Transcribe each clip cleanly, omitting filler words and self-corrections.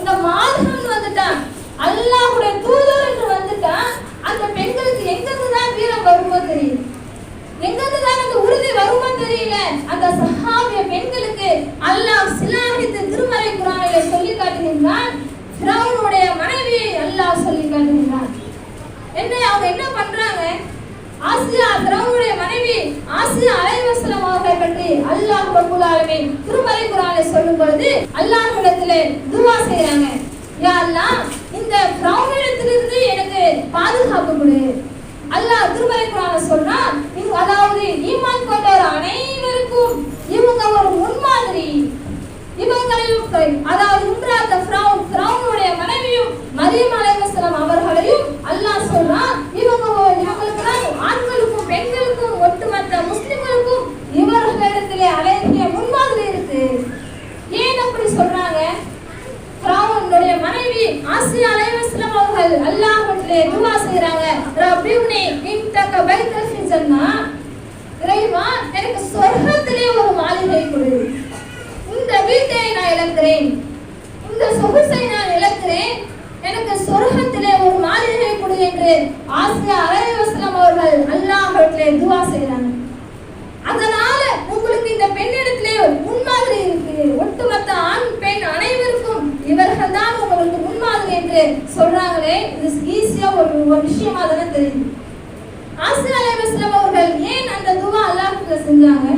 இந்த மார்க்கம் வந்துட்டா, அல்லாஹ்வுடைய தூதர் என்று வந்துட்டா, அந்த பெண்களுக்கு எங்கிருந்துதான் வீரம் வருமோ தெரியல, எங்கிருந்துதான் அந்த உறுதி வருமோ தெரியல. அந்த சஹாபிய பெண்களுக்கு அல்லாஹ் சிலாகித்து திருமறை குர்ஆனிலே சொல்லி காட்டுகின்றான். ஃபிரௌனுடைய மனைவியை அல்லாஹ் சொல்லி காட்டுகின்றான். அவங்க என்ன பண்றாங்க? ஆசியா, ஃபிரௌனுடைய மனைவி ஆசியா அலைஹிஸ்ஸலாம் அவர்களை பற்றி அல்லாஹ் ரப்பல் ஆலமீன் திருமறை குர்ஆனிலே சொல்லும் பொழுது அல்லாஹ்விடத்திலே துஆ செய்றாங்க. யா அல்லாஹ், இந்த ஃபிரௌனிடத்திலிருந்து எனக்கு பாதுகாப்பு கொடு. அல்லாஹ் திருமறை குர்ஆன்ல சொல்றா, அதாவது ஈமான் கொண்டவர் அனைவருக்கும் இவங்க ஒரு முன்மாதிரி. இவங்களையும், அதாவது இம்ராத் ஃபிரௌனுடைய மனைவியும் மரியம் அலைஹிஸ்ஸலாம் அவர்களையும் அல்லாஹ் சொல்றா, இவங்களுக்கு ஆண்களுக்கும் பெண்களுக்கும் ஒட்டுமொத்த முஸ்லிம்களுக்கும் இவர்களிடத்திலே அழகிய முன்மாதிரி இருக்கு. ஏன் அப்படி சொல்றாங்க? ஃபிரௌனுடைய மனைவி ஆசியா அலைஹிஸ்ஸலாம் அவர்கள் அல்லாஹ்விடத்திலே துஆ செய்றாங்க. ரப்பிப்னி இன்தக பைத்தல் ஃபில் ஜன்னா, இறைவா எனக்கு சொர்க்கத்திலே ஒரு மாளிகை கொடு. இந்த வீட்டை நான் இழக்கிறேன், இந்த சொகுசை நான் இழக்கிறேன், எனக்கு சொர்க்கத்திலே ஒரு மாளிகை கொடு என்று ஆசியா அலைஹிஸ்ஸலாம் அவர்கள் அல்லாஹ்விடத்திலே துஆ செய்றாங்க. அதனால உங்களுக்கு இந்த பெண்ணிடத்திலே முன்மாதிரி இருக்கு. ஒட்டுமொத்த ஆண் பெண் அனைவருக்கும் இவர்கள் தான் உங்களுக்கு முன்மாதிரி என்று சொல்றாங்களே, இது ஈஸியா ஒரு விஷயமா தானே தெரியுது. ஆசியா அலைஹிஸ்ஸலாம் அவர்கள் ஏன் அந்த துஆ அல்லாஹ்வுக்கு செஞ்சாங்க?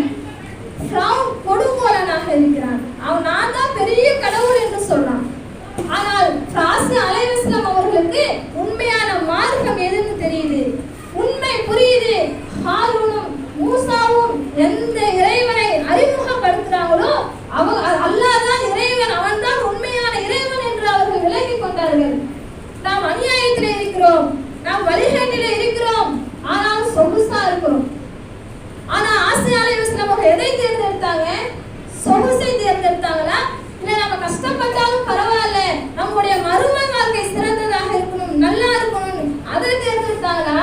ஃபிரௌன் கொடுங்கோலனாக இருக்கிறான், அவன் நான் தான் பெரிய கடவுள் என்று சொல்றான். ஆனால் ஆசியா அலைஹிஸ்ஸலாம் அவர்களுக்கு உண்மையான மார்க்கம் எதுன்னு தெரியுது, உண்மை புரியுது. ஹாரூனும் மூசாவும் எந்த இறைவனை அறிமுகப்படுத்துறாங்களோ அல்லாஹ் தான் இறைவன், அவன் தான் உண்மையான இறைவன் என்று அவர்கள் விலகிக் கொண்டார்கள். நாம் அநியாயத்திலே இருக்கிறோம், நாம் வழிகேட்டிலே இருக்கிறோம், ஆனால் சொகுசா இருக்கிறோம். ஆனா ஆசியா அலைஹிஸ்ஸலாம் அவர்கள் எதை தேர்ந்தெடுத்தாங்க? சொகுசை தேர்ந்தெடுத்தாங்களா? இல்ல நம்ம கஷ்டப்பட்டாலும் பரவாயில்ல, நம்முடைய மறுமை வாழ்க்கை சிறந்ததாக இருக்கணும், நல்லா இருக்கணும், அதை தேர்ந்தெடுத்தாங்களா?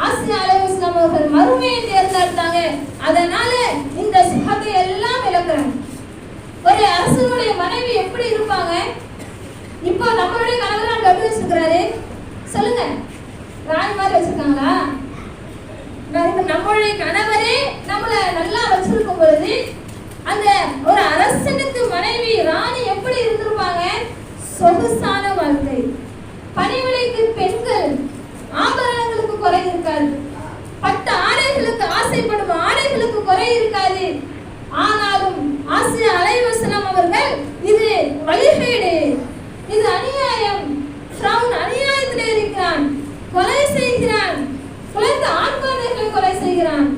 ஆசியா அலைஹிஸ்ஸலாம் அவர்கள் மறுமையை தேர்ந்தெடுத்தாங்க. அதனால இந்த சுகத்தை எல்லாம் இழக்கிறாங்க. ஒரு அரசனுடைய மனைவி எப்படி இருப்பாங்க? இப்போ நம்மளுடைய கணவர் எப்படி வச்சிருக்கிறாரு சொல்லுங்க? ராணி மாதிரி வச்சிருக்காங்களா? நம்மளுடைய கணவரே நம்மளை நல்லா வச்சிருக்கும் பொழுது அந்த ஒரு அரசனுக்கு மனைவி ராணி எப்படி இருந்திருப்பாங்க? சொகுசான வாழ்க்கை, பணிவிடைக்கு பெண்கள், ஆபரணங்களுக்கு குறை இருக்காது, பட்ட ஆடைகளுக்கு ஆசைப்படும் ஆடைகளுக்கு குறை இருக்காது. ஆனாலும் ஆசியா அலைஹிஸ்ஸலாம் அவர்கள் இது வழிகேடு, இது அநியாயம், ஃபிரௌன் அநியாயத்திலே இருக்கிறான், கொலை செய்கிறான், குழந்தை ஆண் குழந்தைகளை கொலை செய்கிறான்,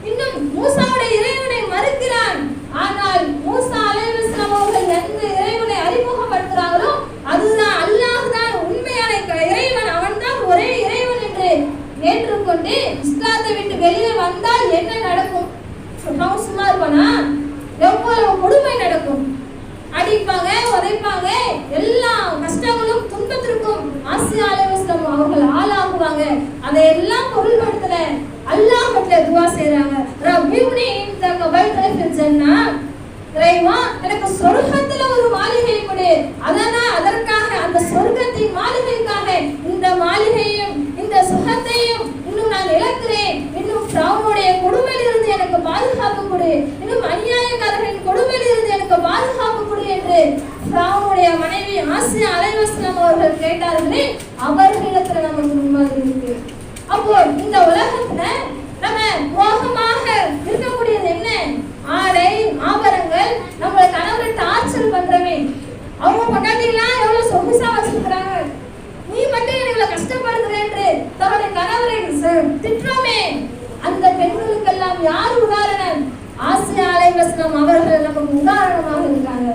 இன்னும் மூசாவுடைய இறைவனை மறுக்கிறான். ஆனால் மூசா அலைஹிஸ்ஸலாம் அவர்கள் எந்த இறைவனை அறிமுகப்படுத்துறாங்களோ அதுதான் அல்லாஹ் தான் உண்மையான இறைவன், அவன் தான் ஒரே இறைவன் என்று ஏற்றுக்கொண்டு இஸ்லாத்தை விட்டு வெளியே வந்தால் என்ன நடக்கும்? சும்மா இருப்பானா? எவ்வளவு கொடுமை நடக்கும். அடிப்பாங்க, உதைப்பாங்க, எல்லா கஷ்டங்களும் துன்பத்திற்கும் ஆசியா அலைஹிஸ்ஸலாம் அவர்கள் ஆளாகுவாங்க. அதையெல்லாம் பொருள்படுத்தல அல்லாஹ்விடத்திலே துஆ செய்றாங்க. ரப்பிப்னி இன்தக பைத்தல் ஃபில் ஜன்னா, இறைவா எனக்கு சொர்க்கத்திலே ஒரு மாளிகை கொடு. அதற்காக அந்த சொர்க்கத்தின் மாளிகைக்காக இந்த மாளிகையும் இந்த சுகத்தையும் இன்னும் நான் இழக்கிறேன். இன்னும் ஃபிரௌனுடைய கொடுமையிலிருந்து எனக்கு பாதுகாப்பு கொடு, இன்னும் அநியாயக்காரர்களின் கொடுமையிலிருந்து எனக்கு பாதுகாப்பு கொடு என்று ஃபிரௌனுடைய மனைவி ஆசியா அலைஹிஸ்ஸலாம் அவர்கள் கேட்டார்களே, அவர்களிடத்துல நமக்கு முன்மாதிரி இருக்கு. அப்போ இந்த உலகத்துல நம்ம மோகமாக இருக்கக்கூடியது என்ன? ஆடை ஆபரணங்கள். நம்மளை கணவரை டார்ச்சர் பண்றவே, அவங்க பொண்டாட்டிலாம் எவ்வளவு சொகுசா வச்சிருக்கிறாங்க, நீ மட்டும் எங்களை கஷ்டப்படுத்துறேன் என்று தன்னுடைய கணவரை திட்டுறோமே, அந்த பெண்களுக்கெல்லாம் யார் உதாரணம்? ஆசியா அலைஹிஸ்ஸலாம் அவர்கள் நமக்கு உதாரணமாக இருக்காங்க.